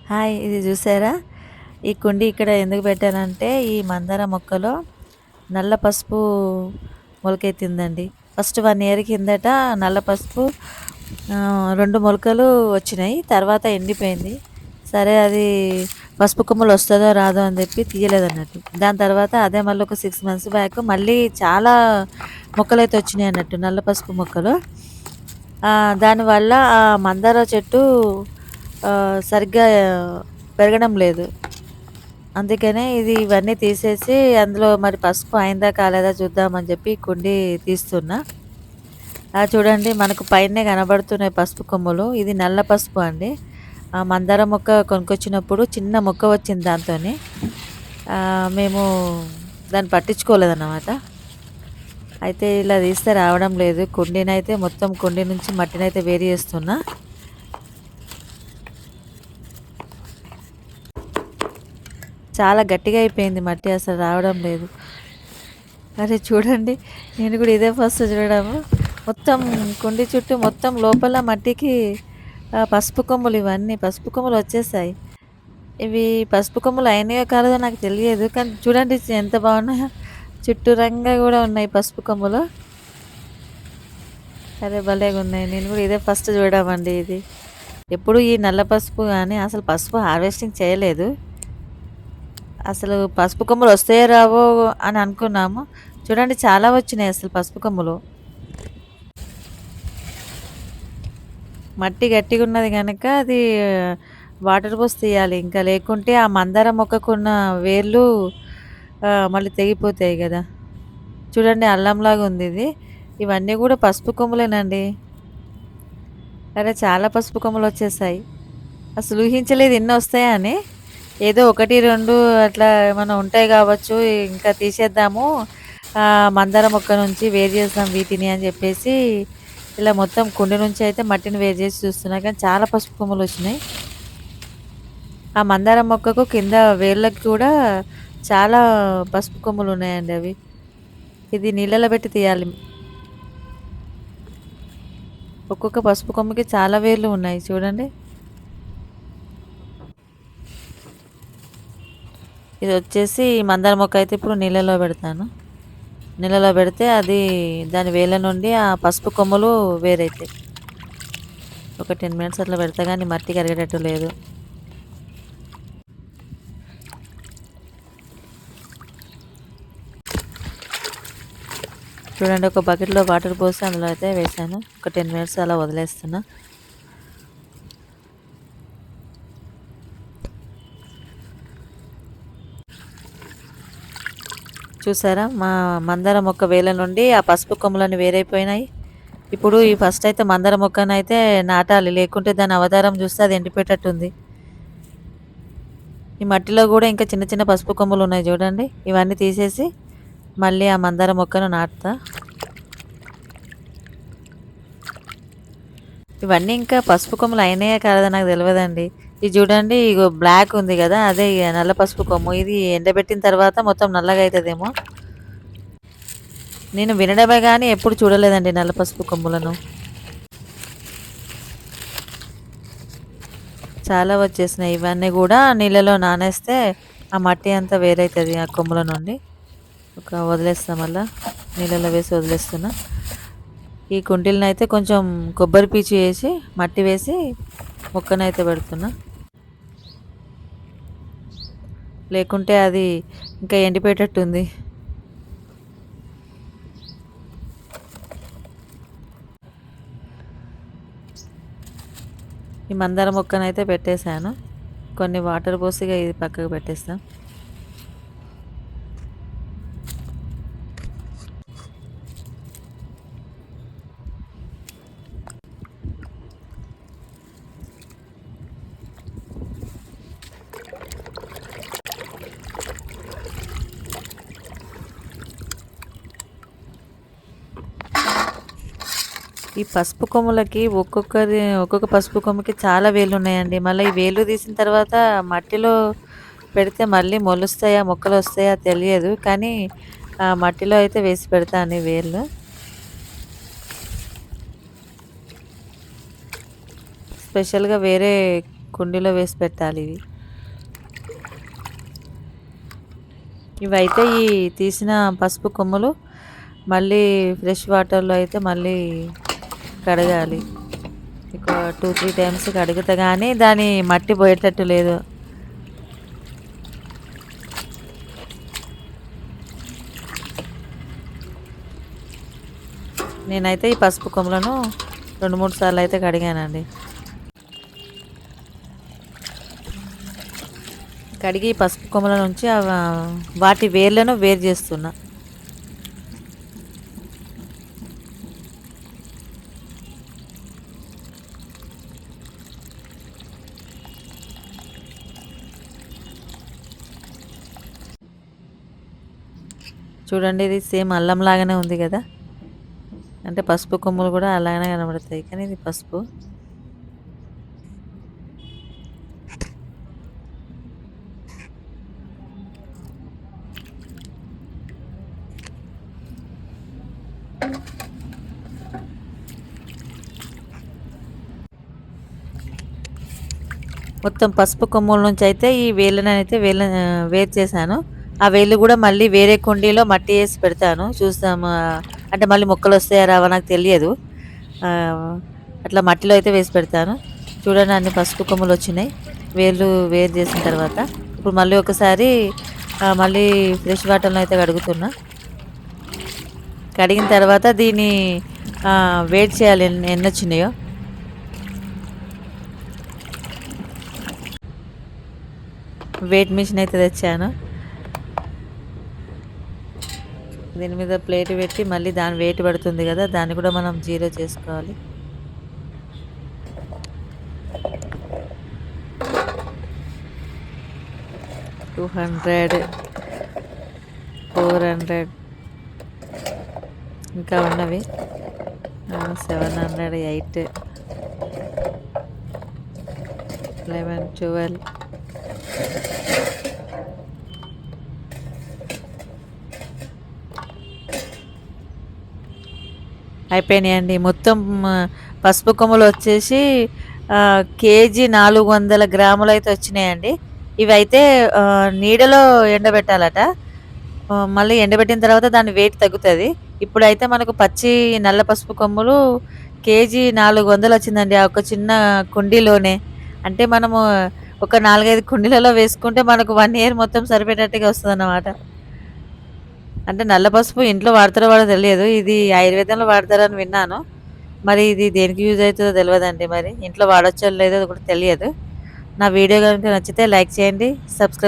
Hi! ఇది చూసారా? ఈ కుండీ ఇక్కడ ఎందుకు పెట్టానంటే, ఈ మందార మొక్కలో నల్ల పసుపు మొలకెత్తిందండి. ఫస్ట్ 1 ఇయర్ కిందట నల్ల పసుపు 2 మొలకలు వచ్చినాయి. తర్వాత ఎండిపోయింది. సరే అది పసుపు కొమ్మలు వస్తదో రాదో అని చెప్పి తీయలేదన్నట్టు. దాని తర్వాత అదే మళ్ళీ ఒక 6 మంత్స్ బ్యాక్ మళ్ళీ చాలా మొక్కలైతే వచ్చినాయి అన్నట్టు నల్ల పసుపు మొక్కలు. దానివల్ల ఆ మందార చెట్టు సరిగ్గా పెరగడం లేదు. అందుకనే ఇవన్నీ తీసేసి అందులో మరి పసుపు అయిందా కాలేదా చూద్దామని చెప్పి కుండీ తీస్తున్నా. చూడండి మనకు పైనే కనబడుతున్నాయి పసుపు కొమ్ములు. ఇది నల్ల పసుపు అండి. మందార మొక్క కొనుక్కొచ్చినప్పుడు చిన్న మొక్క వచ్చింది దాంతోని. మేము దాన్ని పట్టించుకోలేదన్నమాట. అయితే ఇలా తీస్తే రావడం లేదు. కుండీనైతే మొత్తం కుండీ నుంచి మట్టినైతే వేరు చేస్తున్నా. చాలా గట్టిగా అయిపోయింది మట్టి, అసలు రావడం లేదు. అరే చూడండి, నేను కూడా ఇదే ఫస్ట్ చూడడము. మొత్తం కుండీ చుట్టూ మొత్తం లోపల మట్టికి పసుపు కొమ్ములు, ఇవన్నీ పసుపు కొమ్ములు వచ్చేసాయి. ఇవి పసుపు కొమ్ములు అయినాయో కాలేదో నాకు తెలియదు, కానీ చూడండి ఎంత బాగున్నాయో. చుట్టూరంగా కూడా ఉన్నాయి పసుపు కొమ్ములు. అరే భలేగా ఉన్నాయి. నేను కూడా ఇదే ఫస్ట్ చూడమండి ఇది. ఎప్పుడు ఈ నల్ల పసుపు కానీ అసలు పసుపు హార్వెస్టింగ్ చేయలేదు. అసలు పసుపు కొమ్ములు వస్తాయో రావో అని అనుకున్నాము. చూడండి చాలా వచ్చినాయి అసలు పసుపు కొమ్ములు. మట్టి గట్టిగా ఉన్నది కనుక అది వాటర్ పోసి తీయాలి. ఇంకా లేకుంటే ఆ మందార మొక్కకున్న వేర్లు మళ్ళీ తెగిపోతాయి కదా. చూడండి అల్లంలాగా ఉంది ఇది. ఇవన్నీ కూడా పసుపు కొమ్ములేనండి. అరే చాలా పసుపు కొమ్ములు వచ్చేసాయి. అసలు ఊహించలేదు ఇన్ని వస్తాయని. ఏదో 1, 2 అట్లా ఏమన్నా ఉంటాయి కావచ్చు, ఇంకా తీసేద్దాము మందార మొక్క నుంచి వేరు చేద్దాం వీటిని అని చెప్పేసి ఇలా మొత్తం కుండి నుంచి అయితే మట్టిని వేరు చేసి చూస్తున్నా, కానీ చాలా పసుపు కొమ్ములు వచ్చినాయి. ఆ మందార మొక్కకు కింద వేర్లకు కూడా చాలా పసుపు కొమ్ములు ఉన్నాయండి. అవి ఇది నీళ్ళలో పెట్టి తీయాలి. ఒక్కొక్క పసుపు కొమ్మకి చాలా వేర్లు ఉన్నాయి చూడండి. ఇది వచ్చేసి మందార మొక్క అయితే ఇప్పుడు నీళ్ళలో పెడతాను. నీళ్ళలో పెడితే అది దాని వేళ్ళ నుండి ఆ పసుపు కొమ్మలు వేరైతాయి. ఒక 10 మినిట్స్ అట్లా పెడతా కానీ మట్టి కరిగేటట్టు లేదు. చూడండి ఒక బకెట్లో వాటర్ పోసి అందులో అయితే వేసాను. ఒక 10 మినిట్స్ అలా వదిలేస్తున్నా. చూసారా మా మందార మొక్క వేల నుండి ఆ పసుపు కొమ్మలన్నీ వేరైపోయినాయి. ఇప్పుడు ఈ ఫస్ట్ అయితే మందార మొక్కను అయితే నాటాలి, లేకుంటే దాని అవతారం చూస్తే అది ఎండిపోయేటట్టుంది. ఈ మట్టిలో కూడా ఇంకా చిన్న చిన్న పసుపు కొమ్మలు ఉన్నాయి చూడండి. ఇవన్నీ తీసేసి మళ్ళీ ఆ మందార మొక్కను నాటుతా. ఇవన్నీ ఇంకా పసుపు కొమ్మలు అయినాయా కాదా నాకు తెలియదండి. ఇది చూడండి ఇగో బ్లాక్ ఉంది కదా, అదే నల్ల పసుపు కొమ్ము. ఇది ఎండబెట్టిన తర్వాత మొత్తం నల్లగా అవుతుందేమో. నేను వినడమే కానీ ఎప్పుడు చూడలేదండి నల్ల పసుపు కొమ్ములను. చాలా వచ్చేసినాయి. ఇవన్నీ కూడా నీళ్ళలో నానేస్తే ఆ మట్టి అంతా వేరైతుంది ఆ కొమ్ముల నుండి. వదిలేస్తాం మళ్ళా, నీళ్ళలో వేసి వదిలేస్తున్నా. ఈ కుండీలను కొంచెం కొబ్బరి పీచు వేసి మట్టి వేసి మొక్కనైతే పెడుతున్నా, లేకుంటే అది ఇంకా ఎండిపోయేటట్టుంది. ఈ మందార మొక్కనైతే పెట్టేశాను. కొన్ని వాటర్ పోసిగా ఇది పక్కకు పెట్టేస్తాం. ఈ పసుపు కొమ్ములకి ఒక్కొక్క పసుపు కొమ్మకి చాలా వేళ్ళు ఉన్నాయండి. మళ్ళీ ఈ వేళ్ళు తీసిన తర్వాత మట్టిలో పెడితే మళ్ళీ మొలుస్తాయా మొక్కలు వస్తాయా తెలియదు, కానీ మట్టిలో అయితే వేసి పెడతాను వేళ్ళు. స్పెషల్గా వేరే కుండీలో వేసి పెట్టాలి ఇవి. ఇవైతే ఈ తీసిన పసుపు కొమ్ములు మళ్ళీ ఫ్రెష్ వాటర్‌లో అయితే మళ్ళీ కడగాలి. ఒక 2, 3 టైమ్స్ కడిగితే గానీ దాని మట్టి పోయేటట్టు లేదు. నేనైతే ఈ పసుపు కొమ్ములను 2, 3 సార్లు అయితే కడిగానండి. కడిగి ఈ పసుపు కొమ్మల నుంచి వాటి వేర్లను వేరు చేస్తున్నా. చూడండి ఇది సేమ్ అల్లం లాగానే ఉంది కదా, అంటే పసుపు కొమ్ములు కూడా అలాగనే కనబడతాయి కానీ ఇది పసుపు. మొత్తం పసుపు కొమ్ముల నుంచి అయితే ఈ వేళ్ళని అయితే వేరు చేశాను. ఆ వేళ్ళు కూడా మళ్ళీ వేరే కుండీలో మట్టి వేసి పెడతాను చూస్తాం. అంటే మళ్ళీ మొక్కలు వస్తాయా రావా నాకు తెలియదు. ఆ, అట్లా మట్టిలో అయితే వేసి పెడతాను. చూడండి అన్ని పసుపు కొమ్ములు వచ్చినాయి వేళ్ళు వేరు చేసిన తర్వాత. ఇప్పుడు మళ్ళీ ఒకసారి మళ్ళీ ఫ్రెష్ వాటర్లో అయితే కడుగుతున్నా. కడిగిన తర్వాత దీన్ని వెయిట్ చేయాలి ఎన్ని వచ్చినాయో. వెయిట్ మిషన్ అయితే తెచ్చాను. దీని మీద ప్లేట్ పెట్టి మళ్ళీ దాని వెయిట్ పడుతుంది కదా, దాన్ని కూడా మనం జీరో చేసుకోవాలి. 200, 400 ఇంకా ఉన్నవి. 700, 8, 11, 12. అయిపోయినాయండి మొత్తం. పసుపు కొమ్ములు వచ్చేసి కేజీ 400 గ్రాములు అయితే వచ్చినాయండి. ఇవైతే నీడలో ఎండబెట్టాలట. మళ్ళీ ఎండబెట్టిన తర్వాత దాని వెయిట్ తగ్గుతుంది. ఇప్పుడైతే మనకు పచ్చి నల్ల పసుపు కొమ్ములు కేజీ 400 వచ్చిందండి ఆ ఒక చిన్న కుండీలోనే. అంటే మనము ఒక 4-5 కుండీలలో వేసుకుంటే మనకు 1 ఇయర్ మొత్తం సరిపోయేటట్టుగా వస్తుంది అన్నమాట. అంటే నల్ల పసుపు ఇంట్లో వాడతారో వాడో తెలియదు, ఇది ఆయుర్వేదంలో వాడతారని విన్నాను. మరి ఇది దేనికి యూజ్ అవుతుందో తెలియదండి, మరి ఇంట్లో వాడొచ్చో లేదో కూడా తెలియదు. నా వీడియో కనుక నచ్చితే లైక్ చేయండి, సబ్స్క్రైబ్